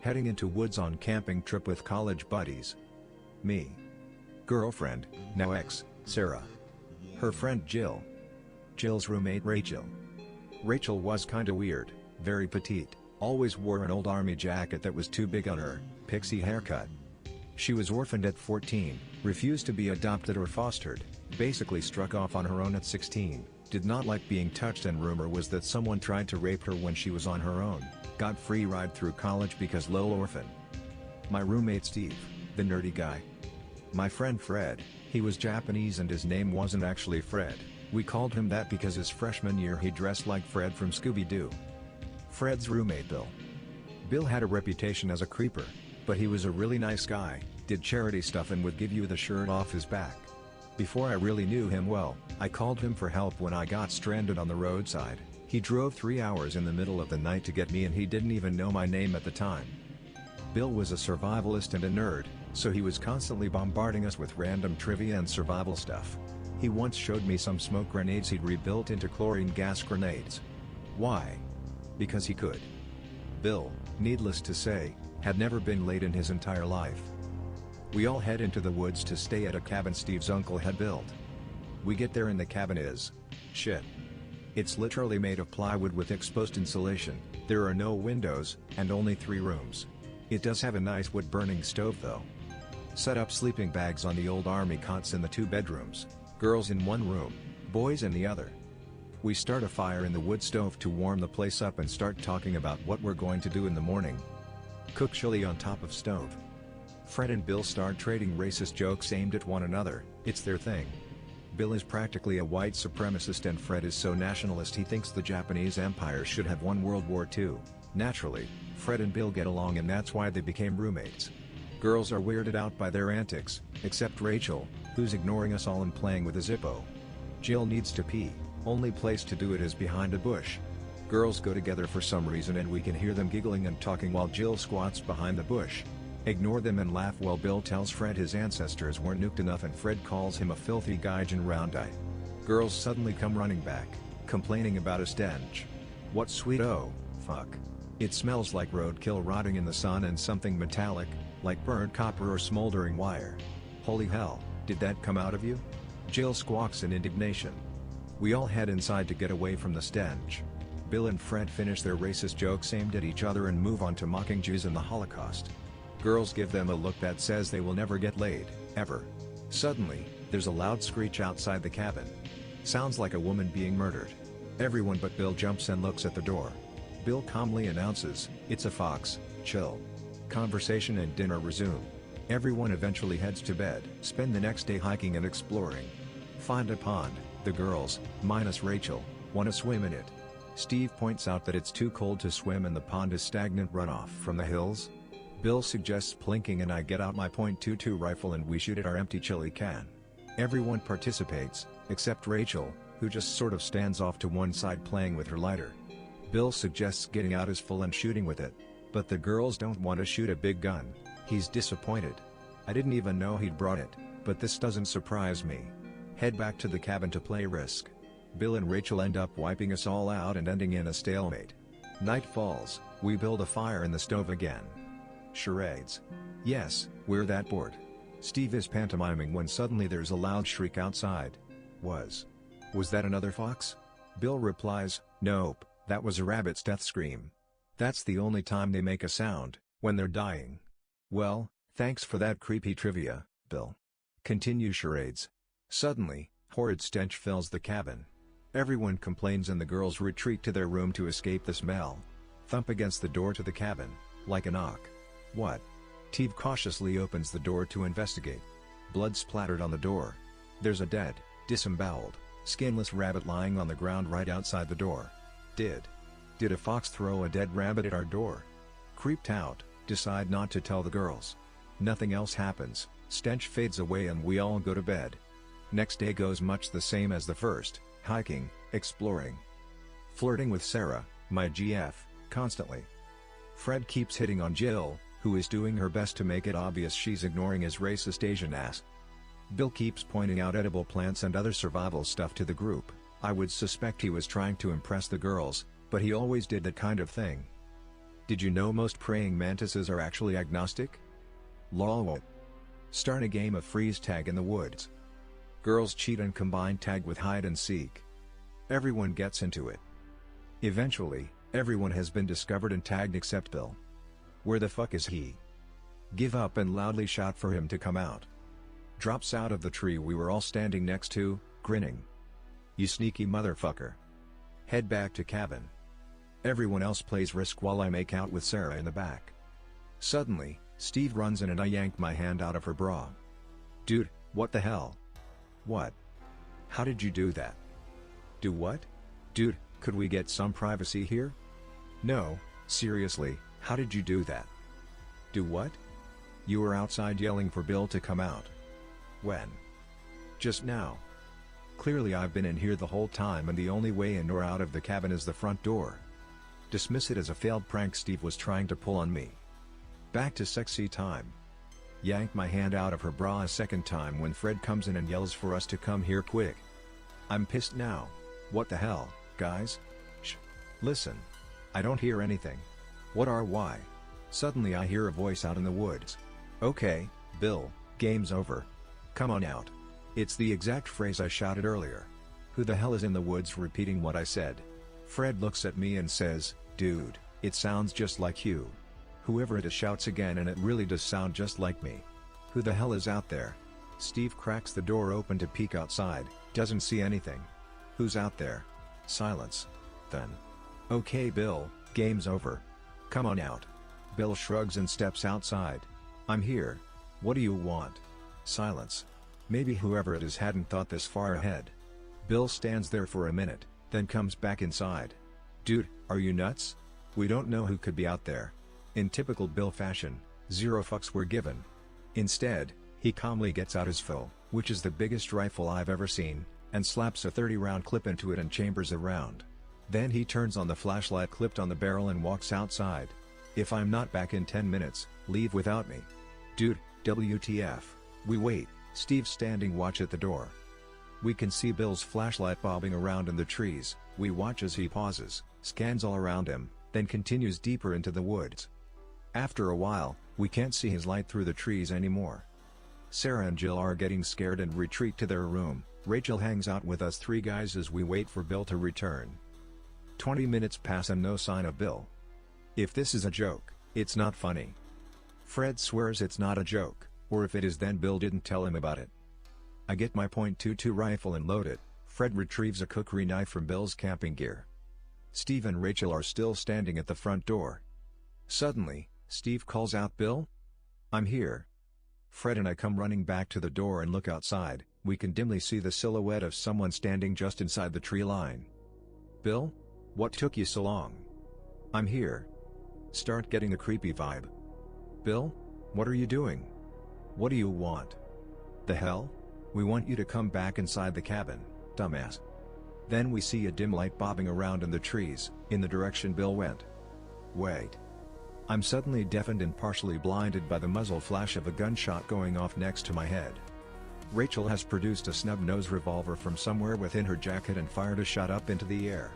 Heading into woods on camping trip with college buddies. Me. Girlfriend, now ex, Sarah. Her friend Jill. Jill's roommate Rachel. Rachel was kinda weird, very petite, always wore an old army jacket that was too big on her, pixie haircut. She was orphaned at 14, refused to be adopted or fostered, basically struck off on her own at 16, did not like being touched, and rumor was that someone tried to rape her when she was on her own, got free ride through college because lol orphan. My roommate Steve, the nerdy guy. My friend Fred, he was Japanese and his name wasn't actually Fred, we called him that because his freshman year he dressed like Fred from Scooby-Doo. Fred's roommate Bill. Bill had a reputation as a creeper, but he was a really nice guy, did charity stuff and would give you the shirt off his back. Before I really knew him well, I called him for help when I got stranded on the roadside. He drove 3 hours in the middle of the night to get me and he didn't even know my name at the time. Bill was a survivalist and a nerd, so he was constantly bombarding us with random trivia and survival stuff. He once showed me some smoke grenades he'd rebuilt into chlorine gas grenades. Why? Because he could. Bill, needless to say, had never been late in his entire life. We all head into the woods to stay at a cabin Steve's uncle had built. We get there and the cabin is shit. It's literally made of plywood with exposed insulation, there are no windows, and only 3 rooms. It does have a nice wood-burning stove though. Set up sleeping bags on the old army cots in the 2 bedrooms, girls in 1 room, boys in the other. We start a fire in the wood stove to warm the place up and start talking about what we're going to do in the morning. Cook chili on top of stove. Fred and Bill start trading racist jokes aimed at one another, it's their thing. Bill is practically a white supremacist and Fred is so nationalist he thinks the Japanese Empire should have won World War II. Naturally, Fred and Bill get along and that's why they became roommates. Girls are weirded out by their antics, except Rachel, who's ignoring us all and playing with a Zippo. Jill needs to pee, only place to do it is behind a bush. Girls go together for some reason and we can hear them giggling and talking while Jill squats behind the bush. Ignore them and laugh while Bill tells Fred his ancestors weren't nuked enough and Fred calls him a filthy gaijin round eye. Girls suddenly come running back, complaining about a stench. What sweet oh, fuck. It smells like roadkill rotting in the sun and something metallic, like burnt copper or smoldering wire. Holy hell, did that come out of you? Jill squawks in indignation. We all head inside to get away from the stench. Bill and Fred finish their racist jokes aimed at each other and move on to mocking Jews and the Holocaust. Girls give them a look that says they will never get laid, ever. Suddenly, there's a loud screech outside the cabin. Sounds like a woman being murdered. Everyone but Bill jumps and looks at the door. Bill calmly announces, "It's a fox, chill." Conversation and dinner resume. Everyone eventually heads to bed. Spend the next day hiking and exploring. Find a pond, the girls, minus Rachel, want to swim in it. Steve points out that it's too cold to swim and the pond is stagnant runoff from the hills. Bill suggests plinking and I get out my .22 rifle and we shoot at our empty chili can. Everyone participates, except Rachel, who just sort of stands off to one side playing with her lighter. Bill suggests getting out his full and shooting with it, but the girls don't want to shoot a big gun. He's disappointed. I didn't even know he'd brought it, but this doesn't surprise me. Head back to the cabin to play Risk. Bill and Rachel end up wiping us all out and ending in a stalemate. Night falls, we build a fire in the stove again. Charades. Yes, we're that bored. Steve is pantomiming when suddenly there's a loud shriek outside. Was that another fox? Bill replies, nope, that was a rabbit's death scream. That's the only time they make a sound, when they're dying. Well, thanks for that creepy trivia, Bill. Continue charades. Suddenly, horrid stench fills the cabin. Everyone complains and the girls retreat to their room to escape the smell. Thump against the door to the cabin, like a knock. What? Steve cautiously opens the door to investigate. Blood splattered on the door. There's a dead, disemboweled, skinless rabbit lying on the ground right outside the door. Did a fox throw a dead rabbit at our door? Creeped out, decide not to tell the girls. Nothing else happens, stench fades away and we all go to bed. Next day goes much the same as the first, hiking, exploring. Flirting with Sarah, my GF, constantly. Fred keeps hitting on Jill, who is doing her best to make it obvious she's ignoring his racist Asian ass. Bill keeps pointing out edible plants and other survival stuff to the group. I would suspect he was trying to impress the girls, but he always did that kind of thing. Did you know most praying mantises are actually agnostic? Lol. Start a game of freeze tag in the woods. Girls cheat and combine tag with hide and seek. Everyone gets into it. Eventually, everyone has been discovered and tagged except Bill. Where the fuck is he? Give up and loudly shout for him to come out. Drops out of the tree we were all standing next to, grinning. You sneaky motherfucker. Head back to cabin. Everyone else plays Risk while I make out with Sarah in the back. Suddenly, Steve runs in and I yank my hand out of her bra. Dude, what the hell? What? How did you do that? Do what? Dude, could we get some privacy here? No, seriously, how did you do that? Do what? You were outside yelling for Bill to come out. When? Just now. Clearly I've been in here the whole time and the only way in or out of the cabin is the front door. Dismiss it as a failed prank Steve was trying to pull on me. Back to sexy time. Yank my hand out of her bra a second time when Fred comes in and yells for us to come here quick. I'm pissed now. What the hell, guys? Shh. Listen. I don't hear anything. What are why? Suddenly I hear a voice out in the woods. Okay, Bill, game's over. Come on out. It's the exact phrase I shouted earlier. Who the hell is in the woods repeating what I said? Fred looks at me and says, dude, it sounds just like you. Whoever it is shouts again and it really does sound just like me. Who the hell is out there? Steve cracks the door open to peek outside, doesn't see anything. Who's out there? Silence. Then. Okay Bill, game's over. Come on out. Bill shrugs and steps outside. I'm here. What do you want? Silence. Maybe whoever it is hadn't thought this far ahead. Bill stands there for a minute, then comes back inside. Dude, are you nuts? We don't know who could be out there. In typical Bill fashion, zero fucks were given. Instead, he calmly gets out his foe, which is the biggest rifle I've ever seen, and slaps a 30-round clip into it and chambers a round. Then he turns on the flashlight clipped on the barrel and walks outside. If I'm not back in 10 minutes, leave without me. Dude, WTF. We wait, Steve's standing watch at the door. We can see Bill's flashlight bobbing around in the trees. We watch as he pauses, scans all around him, then continues deeper into the woods. After a while, we can't see his light through the trees anymore. Sarah and Jill are getting scared and retreat to their room. Rachel hangs out with us three guys as we wait for Bill to return. 20 minutes pass and no sign of Bill. If this is a joke, it's not funny. Fred swears it's not a joke, or if it is then Bill didn't tell him about it. I get my .22 rifle and load it. Fred retrieves a cookery knife from Bill's camping gear. Steve and Rachel are still standing at the front door. Suddenly, Steve calls out, Bill? I'm here. Fred and I come running back to the door and look outside. We can dimly see the silhouette of someone standing just inside the tree line. Bill? What took you so long? I'm here. Start getting a creepy vibe. Bill? What are you doing? What do you want? The hell? We want you to come back inside the cabin, dumbass. Then we see a dim light bobbing around in the trees, in the direction Bill went. Wait. I'm suddenly deafened and partially blinded by the muzzle flash of a gunshot going off next to my head. Rachel has produced a snub-nose revolver from somewhere within her jacket and fired a shot up into the air.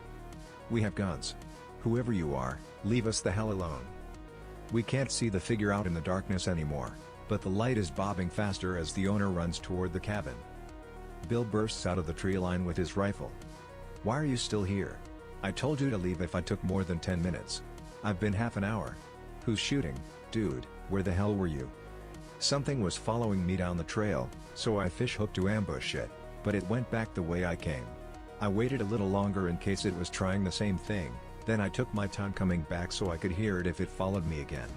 We have guns. Whoever you are, leave us the hell alone. We can't see the figure out in the darkness anymore, but the light is bobbing faster as the owner runs toward the cabin. Bill bursts out of the tree line with his rifle. Why are you still here? I told you to leave if I took more than 10 minutes. I've been half an hour. Who's shooting, dude? Where the hell were you? Something was following me down the trail, so I fish-hooked to ambush it, but it went back the way I came. I waited a little longer in case it was trying the same thing, then I took my time coming back so I could hear it if it followed me again.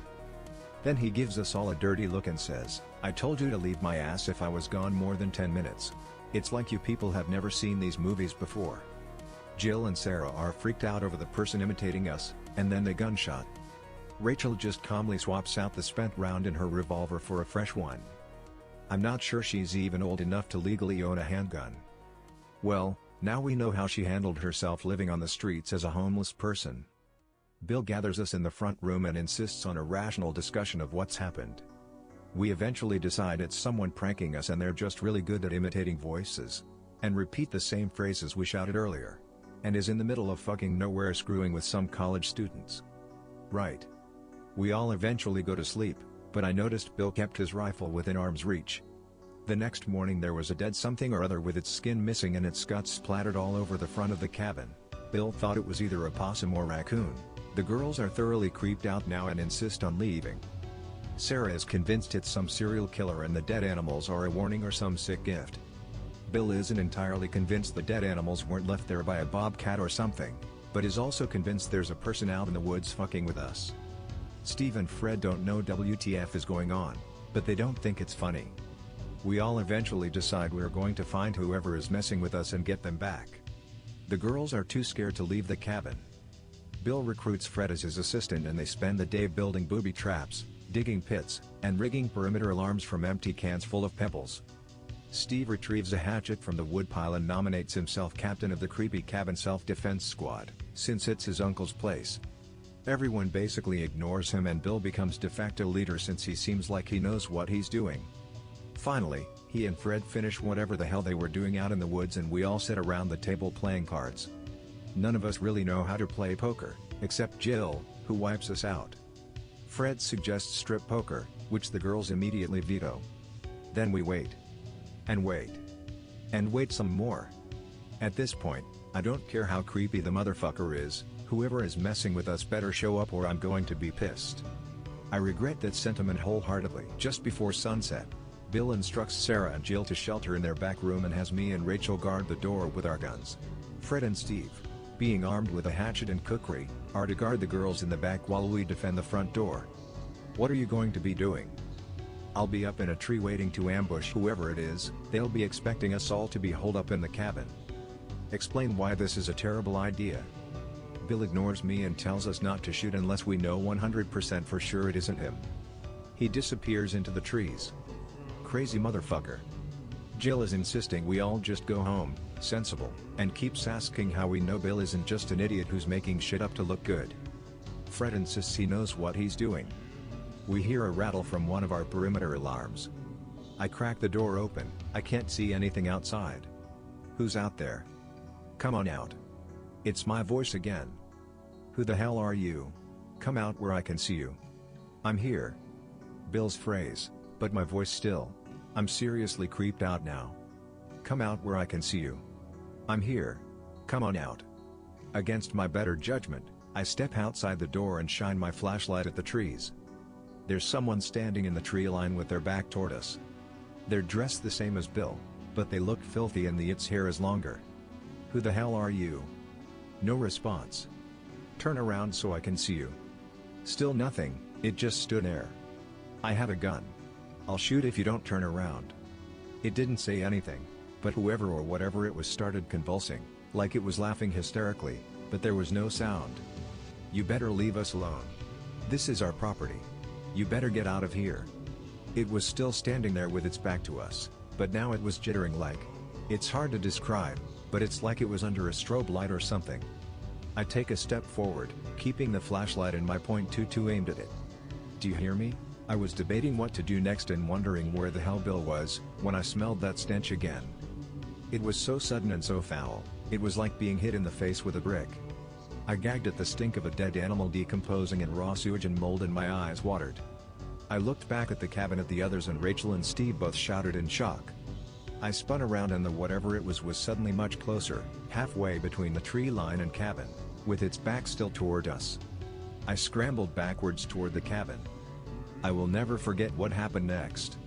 Then he gives us all a dirty look and says, I told you to leave my ass if I was gone more than 10 minutes. It's like you people have never seen these movies before. Jill and Sarah are freaked out over the person imitating us, and then the gunshot. Rachel just calmly swaps out the spent round in her revolver for a fresh one. I'm not sure she's even old enough to legally own a handgun. Well, now we know how she handled herself living on the streets as a homeless person. Bill gathers us in the front room and insists on a rational discussion of what's happened. We eventually decide it's someone pranking us and they're just really good at imitating voices. And repeat the same phrases we shouted earlier. And is in the middle of fucking nowhere screwing with some college students. Right. We all eventually go to sleep, but I noticed Bill kept his rifle within arm's reach. The next morning there was a dead something or other with its skin missing and its guts splattered all over the front of the cabin. Bill thought it was either a possum or raccoon. The girls are thoroughly creeped out now and insist on leaving. Sarah is convinced it's some serial killer and the dead animals are a warning or some sick gift. Bill isn't entirely convinced the dead animals weren't left there by a bobcat or something, but is also convinced there's a person out in the woods fucking with us. Steve and Fred don't know WTF is going on, but they don't think it's funny. We all eventually decide we're going to find whoever is messing with us and get them back. The girls are too scared to leave the cabin. Bill recruits Fred as his assistant and they spend the day building booby traps, digging pits, and rigging perimeter alarms from empty cans full of pebbles. Steve retrieves a hatchet from the woodpile and nominates himself captain of the creepy cabin self-defense squad, since it's his uncle's place. Everyone basically ignores him and Bill becomes de facto leader since he seems like he knows what he's doing. Finally, he and Fred finish whatever the hell they were doing out in the woods and we all sit around the table playing cards. None of us really know how to play poker, except Jill, who wipes us out. Fred suggests strip poker, which the girls immediately veto. Then we wait. And wait. And wait some more. At this point, I don't care how creepy the motherfucker is, whoever is messing with us better show up or I'm going to be pissed. I regret that sentiment wholeheartedly. Just before sunset, Bill instructs Sarah and Jill to shelter in their back room and has me and Rachel guard the door with our guns. Fred and Steve, being armed with a hatchet and kukri, are to guard the girls in the back while we defend the front door. What are you going to be doing? I'll be up in a tree waiting to ambush whoever it is. They'll be expecting us all to be holed up in the cabin. Explain why this is a terrible idea. Bill ignores me and tells us not to shoot unless we know 100% for sure it isn't him. He disappears into the trees. Crazy motherfucker. Jill is insisting we all just go home, sensible, and keeps asking how we know Bill isn't just an idiot who's making shit up to look good. Fred insists he knows what he's doing. We hear a rattle from one of our perimeter alarms. I crack the door open. I can't see anything outside. Who's out there? Come on out. It's my voice again. Who the hell are you? Come out where I can see you. I'm here. Bill's phrase, but my voice still. I'm seriously creeped out now. Come out where I can see you. I'm here. Come on out. Against my better judgment, I step outside the door and shine my flashlight at the trees. There's someone standing in the tree line with their back toward us. They're dressed the same as Bill, but they look filthy and its hair is longer. Who the hell are you? No response. Turn around so I can see you. Still nothing, it just stood there. I have a gun. I'll shoot if you don't turn around. It didn't say anything, but whoever or whatever it was started convulsing, like it was laughing hysterically, but there was no sound. You better leave us alone. This is our property. You better get out of here. It was still standing there with its back to us, but now it was jittering like. It's hard to describe, but it's like it was under a strobe light or something. I take a step forward, keeping the flashlight in my .22 aimed at it. Do you hear me? I was debating what to do next and wondering where the hell Bill was, when I smelled that stench again. It was so sudden and so foul, it was like being hit in the face with a brick. I gagged at the stink of a dead animal decomposing in raw sewage and mold and my eyes watered. I looked back at the cabin at the others and Rachel and Steve both shouted in shock. I spun around and the whatever it was suddenly much closer, halfway between the tree line and cabin, with its back still toward us. I scrambled backwards toward the cabin. I will never forget what happened next.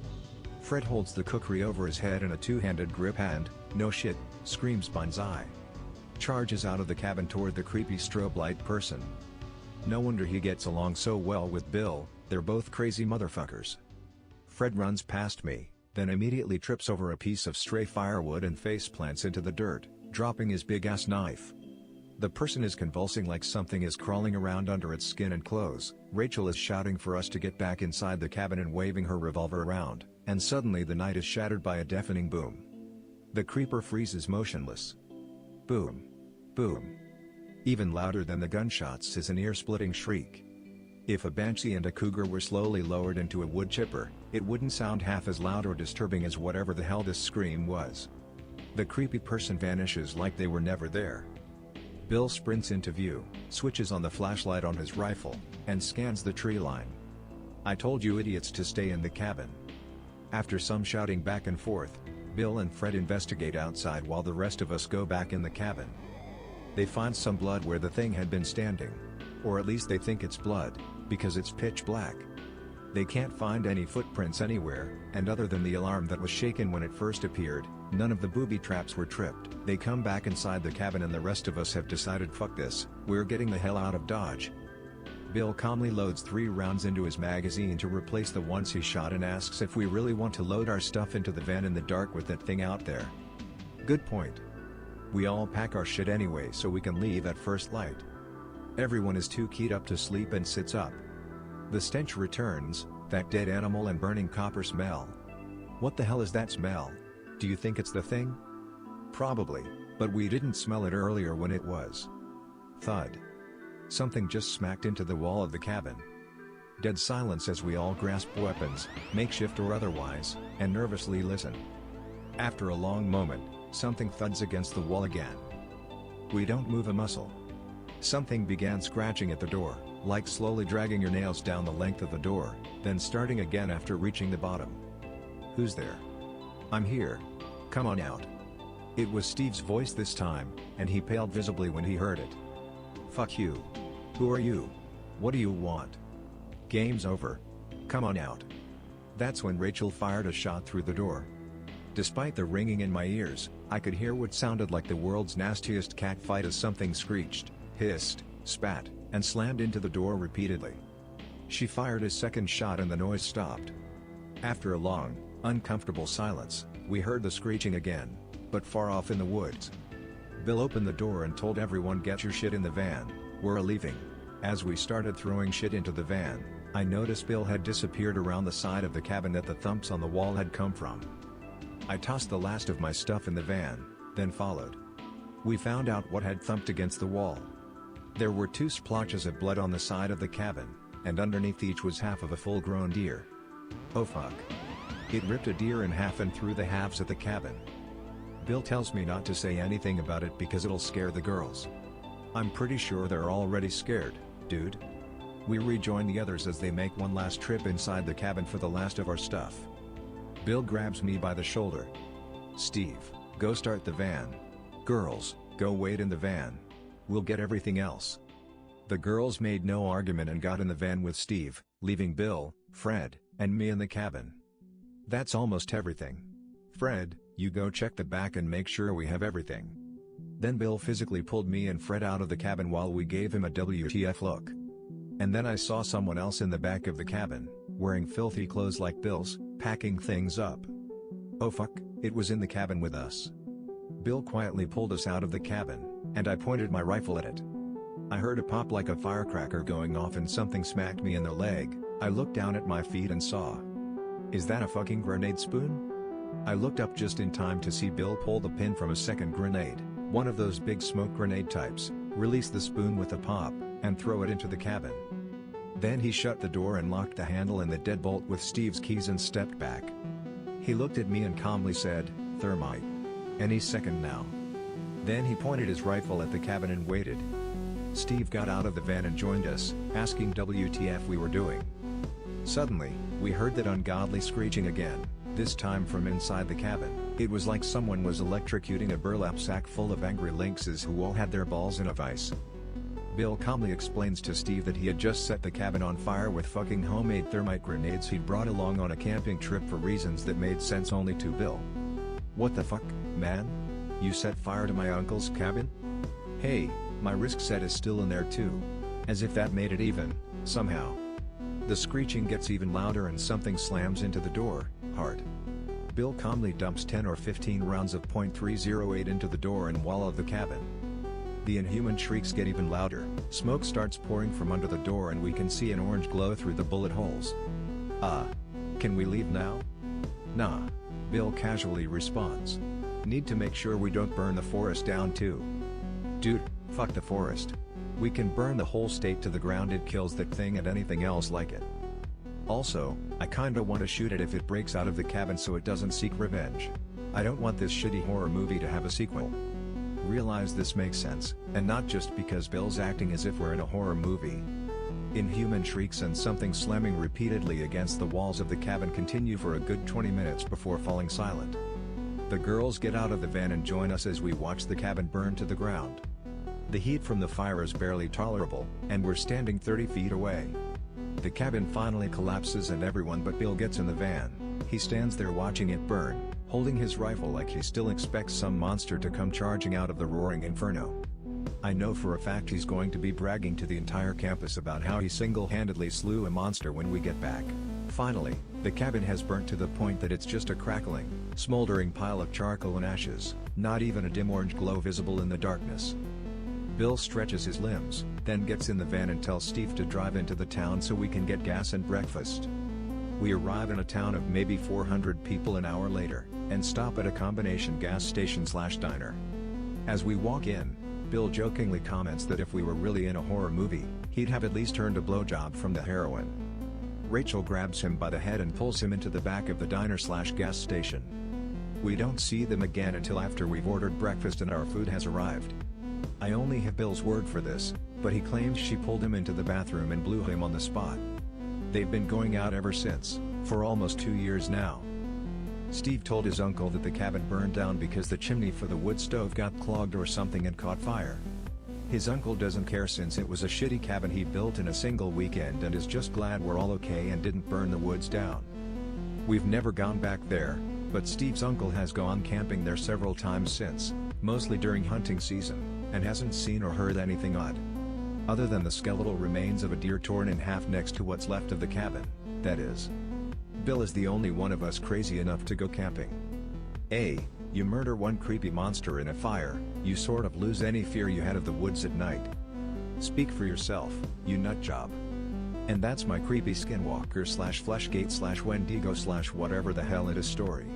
Fred holds the kukri over his head in a two-handed grip and, no shit, screams banzai. Charges out of the cabin toward the creepy strobe light person. No wonder he gets along so well with Bill, they're both crazy motherfuckers. Fred runs past me, then immediately trips over a piece of stray firewood and faceplants into the dirt, dropping his big-ass knife. The person is convulsing like something is crawling around under its skin and clothes. Rachel is shouting for us to get back inside the cabin and waving her revolver around, and suddenly the night is shattered by a deafening boom. The creeper freezes motionless. Boom. Boom. Even louder than the gunshots is an ear-splitting shriek. If a banshee and a cougar were slowly lowered into a wood chipper, it wouldn't sound half as loud or disturbing as whatever the hell this scream was. The creepy person vanishes like they were never there. Bill sprints into view, switches on the flashlight on his rifle, and scans the tree line. "I told you idiots to stay in the cabin." After some shouting back and forth, Bill and Fred investigate outside while the rest of us go back in the cabin. They find some blood where the thing had been standing. Or at least they think it's blood, because it's pitch black. They can't find any footprints anywhere, and other than the alarm that was shaken when it first appeared, none of the booby traps were tripped. They come back inside the cabin and the rest of us have decided fuck this, we're getting the hell out of Dodge. Bill calmly loads 3 rounds into his magazine to replace the ones he shot and asks if we really want to load our stuff into the van in the dark with that thing out there. Good point. We all pack our shit anyway so we can leave at first light. Everyone is too keyed up to sleep and sits up. The stench returns, that dead animal and burning copper smell. What the hell is that smell? Do you think it's the thing? Probably, but we didn't smell it earlier when it was. Thud. Something just smacked into the wall of the cabin. Dead silence as we all grasp weapons, makeshift or otherwise, and nervously listen. After a long moment, something thuds against the wall again. We don't move a muscle. Something began scratching at the door, like slowly dragging your nails down the length of the door, then starting again after reaching the bottom. "Who's there?" "I'm here. Come on out." It was Steve's voice this time, and he paled visibly when he heard it. "Fuck you. Who are you? What do you want?" "Game's over. Come on out." That's when Rachel fired a shot through the door. Despite the ringing in my ears, I could hear what sounded like the world's nastiest cat fight as something screeched, hissed, spat, and slammed into the door repeatedly. She fired a second shot and the noise stopped. After a long, uncomfortable silence, we heard the screeching again, but far off in the woods. Bill opened the door and told everyone, "Get your shit in the van, we're leaving." As we started throwing shit into the van, I noticed Bill had disappeared around the side of the cabin that the thumps on the wall had come from. I tossed the last of my stuff in the van, then followed. We found out what had thumped against the wall. There were 2 splotches of blood on the side of the cabin, and underneath each was half of a full-grown deer. Oh fuck. It ripped a deer in half and threw the halves at the cabin. Bill tells me not to say anything about it because it'll scare the girls. I'm pretty sure they're already scared, dude. We rejoin the others as they make one last trip inside the cabin for the last of our stuff. Bill grabs me by the shoulder. "Steve, go start the van. Girls, go wait in the van. We'll get everything else." The girls made no argument and got in the van with Steve, leaving Bill, Fred, and me in the cabin. "That's almost everything. Fred, you go check the back and make sure we have everything." Then Bill physically pulled me and Fred out of the cabin while we gave him a WTF look. And then I saw someone else in the back of the cabin, wearing filthy clothes like Bill's, packing things up. Oh fuck, it was in the cabin with us. Bill quietly pulled us out of the cabin, and I pointed my rifle at it. I heard a pop like a firecracker going off and something smacked me in the leg. I looked down at my feet and saw. Is that a fucking grenade spoon? I looked up just in time to see Bill pull the pin from a second grenade, one of those big smoke grenade types, release the spoon with a pop, and throw it into the cabin. Then he shut the door and locked the handle and the deadbolt with Steve's keys and stepped back. He looked at me and calmly said, "Thermite. Any second now." Then he pointed his rifle at the cabin and waited. Steve got out of the van and joined us, asking WTF we were doing. Suddenly, we heard that ungodly screeching again, this time from inside the cabin. It was like someone was electrocuting a burlap sack full of angry lynxes who all had their balls in a vice. Bill calmly explains to Steve that he had just set the cabin on fire with fucking homemade thermite grenades he'd brought along on a camping trip for reasons that made sense only to Bill. "What the fuck, man? You set fire to my uncle's cabin?" "Hey, my risk set is still in there too." As if that made it even, somehow. The screeching gets even louder and something slams into the door, hard. Bill calmly dumps 10 or 15 rounds of .308 into the door and wall of the cabin. The inhuman shrieks get even louder, smoke starts pouring from under the door and we can see an orange glow through the bullet holes. Can we leave now?" "Nah," Bill casually responds. "Need to make sure we don't burn the forest down too." "Dude, fuck the forest. We can burn the whole state to the ground, it kills that thing and anything else like it. Also, I kinda wanna shoot it if it breaks out of the cabin so it doesn't seek revenge. I don't want this shitty horror movie to have a sequel." Realize this makes sense, and not just because Bill's acting as if we're in a horror movie. Inhuman shrieks and something slamming repeatedly against the walls of the cabin continue for a good 20 minutes before falling silent. The girls get out of the van and join us as we watch the cabin burn to the ground. The heat from the fire is barely tolerable, and we're standing 30 feet away. The cabin finally collapses and everyone but Bill gets in the van. He stands there watching it burn, holding his rifle like he still expects some monster to come charging out of the roaring inferno. I know for a fact he's going to be bragging to the entire campus about how he single-handedly slew a monster when we get back. Finally, the cabin has burnt to the point that it's just a crackling, smoldering pile of charcoal and ashes, not even a dim orange glow visible in the darkness. Bill stretches his limbs, then gets in the van and tells Steve to drive into the town so we can get gas and breakfast. We arrive in a town of maybe 400 people an hour later, and stop at a combination gas station/diner. As we walk in, Bill jokingly comments that if we were really in a horror movie, he'd have at least earned a blowjob from the heroine. Rachel grabs him by the head and pulls him into the back of the diner/gas station. We don't see them again until after we've ordered breakfast and our food has arrived. I only have Bill's word for this, but he claims she pulled him into the bathroom and blew him on the spot. They've been going out ever since, for almost 2 years now. Steve told his uncle that the cabin burned down because the chimney for the wood stove got clogged or something and caught fire. His uncle doesn't care since it was a shitty cabin he built in a single weekend and is just glad we're all okay and didn't burn the woods down. We've never gone back there, but Steve's uncle has gone camping there several times since, mostly during hunting season, and hasn't seen or heard anything odd. Other than the skeletal remains of a deer torn in half next to what's left of the cabin, that is. Bill is the only one of us crazy enough to go camping. You murder one creepy monster in a fire, you sort of lose any fear you had of the woods at night. Speak for yourself, you nutjob. And that's my creepy skinwalker/fleshgate/wendigo/whatever the hell it is story.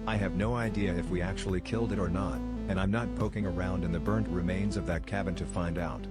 I have no idea if we actually killed it or not, and I'm not poking around in the burnt remains of that cabin to find out.